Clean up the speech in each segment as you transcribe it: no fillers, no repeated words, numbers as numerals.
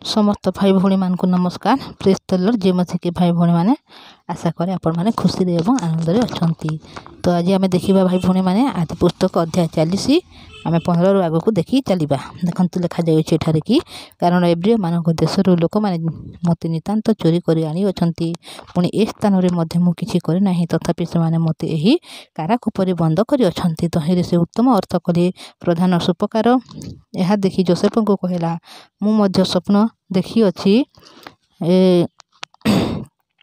समस्त भाई भौणी मान को नमस्कार। Praise the Lord. जे भाई भौणी मैंने आशा करे आपण मैंने खुशी एवं आनंद अच्छा। तो आज आम देखा भाई भौणी मैंने आदि पुस्तक अध्याय 40 आम 15 आग को देखी चलवा। देखते लिखा जाए कि कारण एब्रिय मान देश लोक मैंने मत नितांत चोरी कर आनी पुणी ए स्थान में किसी करना तथापि से मत यही काराकूपर बंद कर तहिरे से उत्तम अर्थ कले। प्रधान सुपकार यह देखी जोसेफ को कहला मु स्वप्न देखी अच्छी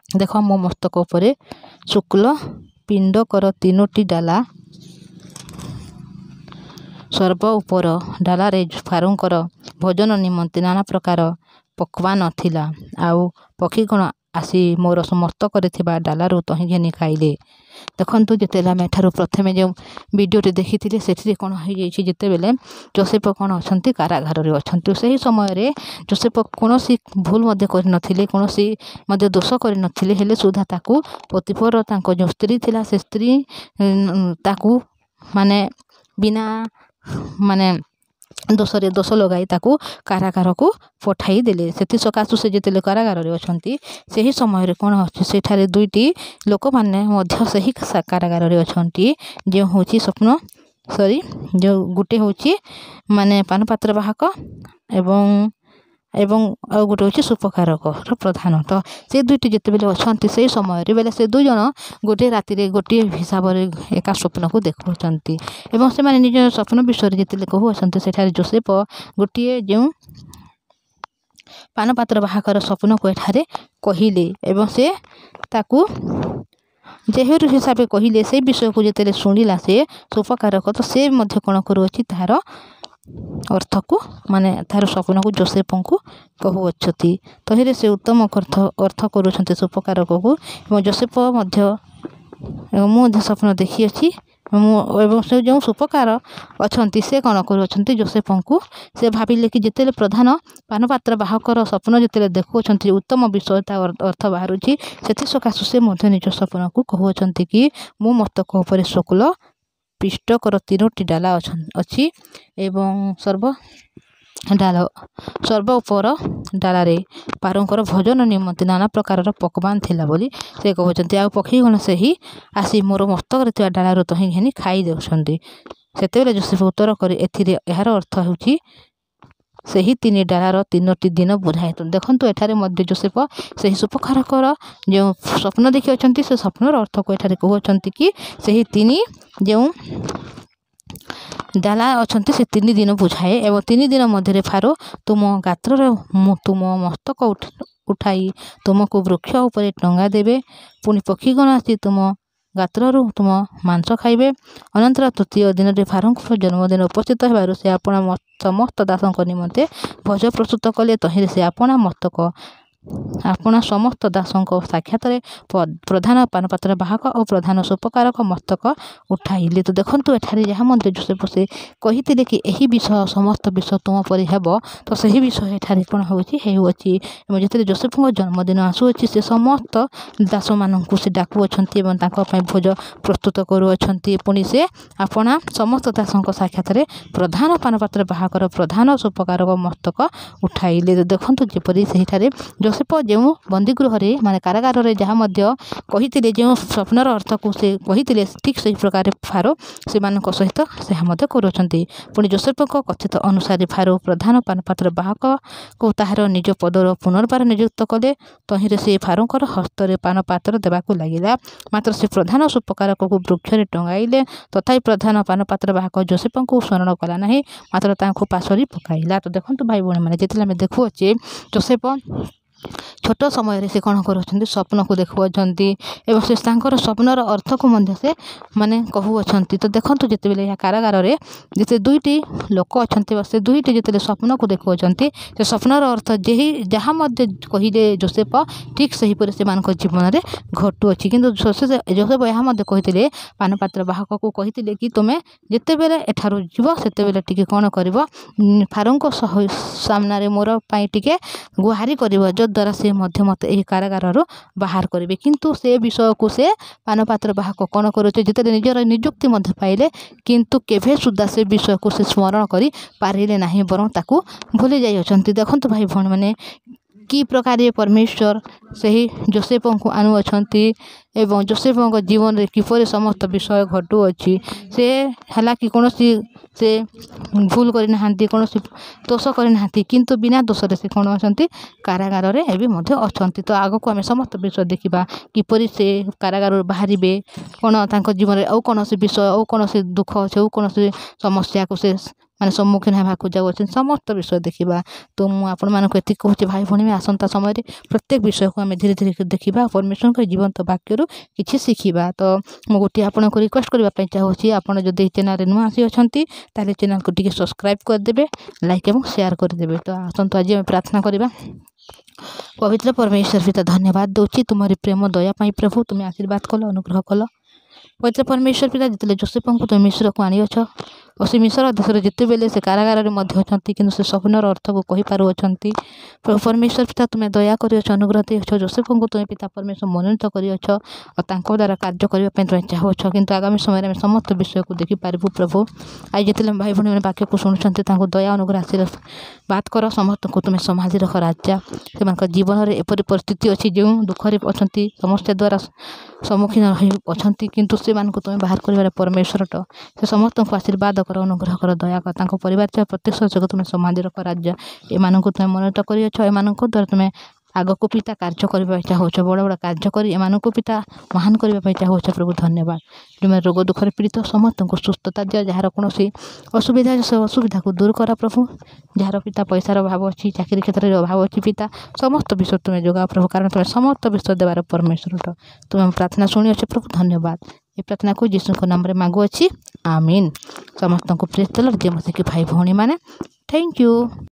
देख मो मस्तक उपरे शुक्ल पिंडकर 3टी डाला सर्व उपर डालारे फारूंकर भोजन निमंते नाना प्रकार पकवान थिला। आउ पक्षीगण आसी मोर मस्तक डालू तही घेनी खाइले। देखु जिते आम एठार प्रथमे जो वीडियोटी देखी से कौन हो जितेबले जोसेफ कौन अच्छा कारागार अच्छा से ही समय जोसेफ कौन भूल कौन दोष कर सुधा ताकू पोतिफर जो स्त्री थिला से स्त्री ताकू माने बिना माने दोष लगाई ताकू कारागार को पठाई देले। से सकाशु से जिते कारागार अच्छा से ही समय कौन अच्छे दुईटी लोक मैंने से ही कारागार अच्छा जो हूँ स्वप्न सॉरी जो गोटे हूँ माने पानपात्र बाहक एवं आ गोटे हूँ सुपकारक प्रधान। तो से दुईटी जिते बेले अच्छा से समय बेले से दुई जन गोटे राति गोटे हिसाब से एका स्वप्न को देखुं एवं से माने निज स्वप्न विषय जिते कहते से जोसेफ गोटे जो पानपात्र बाहकर स्वप्न को एठारे कहले एवं से ताकू जेहर हिसाब से कहले से विषय को जिते शुणिला से सुपकारक तो से कौन करुच्ची तार अर्थ को माने तार स्वप्न को जोसेफ को कहूँ तहिरे से उत्तम अर्थ करुँच सुपकारक को जोसेफ मुझे स्वप्न देखी अच्छी एवं से जो सुपकार अच्छा से कौन कर जोसेफ को से भाविले कि जिते प्रधान पानपात्र बाहकर स्वप्न जिते देखुं उत्तम विषय अर्थ बाहर से सकाशु से निज स्वप्न को कहते कि मो मस्तक उपर शुक्ल पिष्टकर 3टी डाला अच्छी एवं सर्व उपर डालारे पारंकर भोजन निमंते नाना प्रकार पकवान थिला बोली से कहते। आ पक्षीगण से ही आसी मोर मस्तक डालू तही घेनी खाई दे। से जोसेफ उत्तर कर यार अर्थ हो से ही 3 डालार 3टी दिन बुझाए। तो देखो एठारे मध्य जोसेफ से ही सुपकारकर जो स्वप्न देखी अच्छा से स्वप्नर अर्थ को एठारे कहते कि से ही 3 जो डाला अच्छा से 3 दिन बुझाए एवं 3 दिन मध्य फारो तुम गात्र तुम मस्तक उठाई तुमको वृक्ष उपर टंगा देवे पुणी पक्षीगण आसी तुम गात्रु तुम मांस खाइबे। अनंतर 3 दिन में फारों जन्मदिन उपस्थित होबारु से आपण समस्त दासों निमंते भोज प्रस्तुत कले तहिरे से आपण मस्तक आपण समस्त दासों साक्षात प्रधान पानपात्र बाहक और प्रधान सुपकारक मस्तक उठाइले। तो देखो एठारे जहाँ मध्य जोसेफ से कही कि यही विषय समस्त विषय तुम पर हेब तो सही विषय एठारे कौन होची जिते जोसेफ जन्मदिन आसुअछि से समस्त दास मानू से डाकुअछंती भोज प्रस्तुत करुअछंती पुणी से आपणा समस्त दासों साक्षात प्रधान पानपात्र बाहकर प्रधान सुपकारक मस्तक उठाइले। तो देखो जेपरी सेठारे जोसेफ जो बंदीगृह माने कारागार जहाँ कही जो स्वप्नर अर्थ को से कही ठीक से प्रकार फारो से सहित से करुँच। पुणी जोसेफ कथित अनुसार फारो प्रधान पानपात्र बाहक को ताहार निज पदर पुनर्बार नियुक्त कले तहिरे से फारोंकर हस्तर पानपात्र देवाक लगिला। मात्र से प्रधान सुपकारक को वृक्ष टंगाइले तथापि प्रधान पानपात्र बाहक जोसेफ को स्मरण कला ना मात्र ताकू पाशरी पकाइला। तो देखो भाई भौणी मैंने जिते आम देखुचे जोसेफ छोट समय से कौन कर स्वप्न को देखुंट एवं से स्वप्नर अर्थ को से माने कहूँ। तो देखो जिते बले कारागार में जिते 2टी लोक अच्छा से 2टी जिते स्वप्न को देखुं से स्वप्नर अर्थ जे जहाँ कहले जोसेफ ठीक से हीपर से जीवन में घटुअछि। किंतु जोसेफ यहाँ कहते पानपात्र बाहक को कहते कि तुम्हें जिते बेले एठारू जीव सेते बेले टिके कौन कर फारों सामने मोर टिके गुहारी कर ଦ୍ୱାରା ସେ ମଧ୍ୟ ମୋତେ ଏହି କାରାଗାରରୁ ବାହାର କରିବେ। କିନ୍ତୁ ସେ ବିଷୟକୁ ସେ ପାନପାତ୍ର ବାହକ କ'ଣ କରୁଛେ, ଯେତେବେଳେ ନିଜର ନିଯୁକ୍ତି ମଧ୍ୟ ପାଇଲେ କିନ୍ତୁ କେବେ ସୁଦ୍ଧା ସେ ବିଷୟକୁ ସେ ସ୍ମରଣ କରି ପାରିଲେ ନାହିଁ, ବରଂ ତାକୁ ଭୁଲି ଯାଇଅଛନ୍ତି। ଦେଖନ୍ତୁ ଭାଇ ଭଉଣୀମାନେ, କି ପ୍ରକାର ପରମେଶ୍ୱର ସେହି ଯୋସେଫଙ୍କୁ ଆଣୁଅଛନ୍ତି ଏବଂ ଯୋସେଫଙ୍କ ଜୀବନରେ କିପରି ସମସ୍ତ ବିଷୟ ଘଟୁଅଛି। ସେ ହେଲା କି କୌଣସି ସେ ଭୁଲ କରିନାହାନ୍ତି, କୌଣସି ଦୋଷ କରିନାହାନ୍ତି, କିନ୍ତୁ ବିନା ଦୋଷରେ ସେ କ'ଣ ଅଛନ୍ତି, କାରାଗାରରେ ଏବେ ମଧ୍ୟ ଅଛନ୍ତି। ତ ଆଗକୁ ଆମେ ସମସ୍ତ ବିଷୟ ଦେଖିବା, କିପରି ସେ କାରାଗାରରୁ ବାହାରିବେ, କ'ଣ ତାଙ୍କ ଜୀବନରେ ଆଉ କୌଣସି ବିଷୟ, ଆଉ କୌଣସି ଦୁଃଖ ଅଛି, ଆଉ କୌଣସି ସମସ୍ୟାକୁ ସେ ମାନେ ସମ୍ମୁଖୀନ ହେବାକୁ ଯାଉଅଛନ୍ତି, ସମସ୍ତ ବିଷୟ ଦେଖିବା। ତ ମୁଁ ଆପଣମାନଙ୍କୁ ଏତିକି କହୁଛି ଭାଇ ଭଉଣୀ, ଆସନ୍ତା ସମୟରେ ପ୍ରତ୍ୟେକ ବିଷୟକୁ ଆମେ ଧୀରେ ଧୀରେ ଦେଖିବା, ପରମେଶ୍ୱରଙ୍କ ଜୀବନ୍ତ ବାକ୍ୟରୁ କିଛି ଶିଖିବା। ତ ମୁଁ ଗୋଟିଏ ଆପଣଙ୍କୁ ରିକ୍ୱେଷ୍ଟ କରିବା ପାଇଁ ଚାହୁଁଛି, ଆପଣ ଯଦି ଏହି ଚ୍ୟାନେଲରେ ନୂଆ ଆସିଅଛନ୍ତି ତାହେଲେ ଚ୍ୟାନେଲକୁ ଟିକେ ସବସ୍କ୍ରାଇବ୍ କରିଦେବେ, ଲାଇକ୍ ଏବଂ ସେୟାର କରିଦେବେ। ତ ଆସନ୍ତୁ ଆଜି ଆମେ ପ୍ରାର୍ଥନା କରିବା। ପବିତ୍ର ପରମେଶ୍ୱର ପିତା, ଧନ୍ୟବାଦ ଦେଉଛି ତୁମରି ପ୍ରେମ ଦୟା ପାଇଁ ପ୍ରଭୁ, ତୁମେ ଆଶୀର୍ବାଦ କଲ, ଅନୁଗ୍ରହ କଲ। ପବିତ୍ର ପରମେଶ୍ୱର ପିତା, ଯେତେବେଳେ ଯୋସେଫଙ୍କୁ ତୁମେ ମିଶ୍ରକୁ ଆଣିଅଛ ଓ ସେ ମିଶ୍ର ଦେଶରେ ଯେତେବେଳେ ସେ କାରାଗାରରେ ମଧ୍ୟ ଅଛନ୍ତି, କିନ୍ତୁ ସେ ସ୍ୱପ୍ନର ଅର୍ଥକୁ କହିପାରୁଅଛନ୍ତି। ପ୍ରଭୁ ପରମେଶ୍ୱର ପିତା, ତୁମେ ଦୟା କରିଅଛ, ଅନୁଗ୍ରହ ଦେଇଅଛ। ଯୋସେଫଙ୍କୁ ତୁମେ ପିତା ପରମେଶ୍ୱର ମନୋନୀତ କରିଅଛ ଓ ତାଙ୍କ ଦ୍ୱାରା କାର୍ଯ୍ୟ କରିବା ପାଇଁ ତୁମେ ଚାହୁଁଅଛ। କିନ୍ତୁ ଆଗାମୀ ସମୟରେ ଆମେ ସମସ୍ତ ବିଷୟକୁ ଦେଖିପାରିବୁ ପ୍ରଭୁ। ଆଜି ଯେତେବେଳେ ଭାଇ ଭଉଣୀମାନେ ବାକ୍ୟକୁ ଶୁଣୁଛନ୍ତି, ତାଙ୍କୁ ଦୟା ଅନୁଗ୍ରହ ଆଶୀର୍ବାଦ କର। ସମସ୍ତଙ୍କୁ ତୁମେ ସମ୍ଭାଳି ରଖ ରାଜା। ସେମାନଙ୍କ ଜୀବନରେ ଏପରି ପରିସ୍ଥିତି ଅଛି, ଯେଉଁ ଦୁଃଖରେ ଅଛନ୍ତି, ସମସ୍ୟା ଦ୍ୱାରା ସମ୍ମୁଖୀନ ହୋଇ ଅଛନ୍ତି, କିନ୍ତୁ ସେମାନଙ୍କୁ ତୁମେ ବାହାର କରିବାରେ ପରମେଶ୍ୱରଟ। ସେ ସମସ୍ତଙ୍କୁ ଆଶୀର୍ବାଦ କର, ଅନୁଗ୍ରହ କର, ଦୟା କର। ତାଙ୍କ ପରିବାର ଥିବା ପ୍ରତ୍ୟେକ ସଦସ୍ୟକୁ ତୁମେ ସମ୍ଭାଳି ରଖ ରାଜା। ଏମାନଙ୍କୁ ତୁମେ ମନୋନୀତ କରିଅଛ, ଏମାନଙ୍କ ଦ୍ୱାରା ତୁମେ ଆଗକୁ ପିତା କାର୍ଯ୍ୟ କରିବା ପାଇଁ ଚାହୁଁଛ, ବଡ଼ ବଡ଼ କାର୍ଯ୍ୟ କରି ଏମାନଙ୍କୁ ପିତା ମହାନ କରିବା ପାଇଁ ଚାହୁଁଛ। ପ୍ରଭୁ ଧନ୍ୟବାଦ। ତୁମେ ରୋଗ ଦୁଃଖରେ ପୀଡ଼ିତ ସମସ୍ତଙ୍କୁ ସୁସ୍ଥତା ଦିଅ, ଯାହାର କୌଣସି ଅସୁବିଧା ଅଛି ସେ ଅସୁବିଧାକୁ ଦୂର କର ପ୍ରଭୁ। ଯାହାର ପିତା ପଇସାର ଅଭାବ ଅଛି, ଚାକିରି କ୍ଷେତ୍ରରେ ଅଭାବ ଅଛି ପିତା, ସମସ୍ତ ବିଷୟ ତୁମେ ଯୋଗାଅ ପ୍ରଭୁ, କାରଣ ତୁମେ ସମସ୍ତ ବିଷୟ ଦେବାର ପରମେଶ୍ୱରଟ। ତୁମେ ପ୍ରାର୍ଥନା ଶୁଣିଅଛ ପ୍ରଭୁ, ଧନ୍ୟବାଦ। ଏ ପ୍ରାର୍ଥନାକୁ ଯୀଶୁଙ୍କ ନାମରେ ମାଗୁଅଛି, ଆମିନ୍। ସମସ୍ତଙ୍କୁ ପ୍ରେଜ୍ ଦ ଲର୍ଡ। ଜୟ ମସିହ ଭାଇ ଭଉଣୀମାନେ, ଥ୍ୟାଙ୍କ ୟୁ।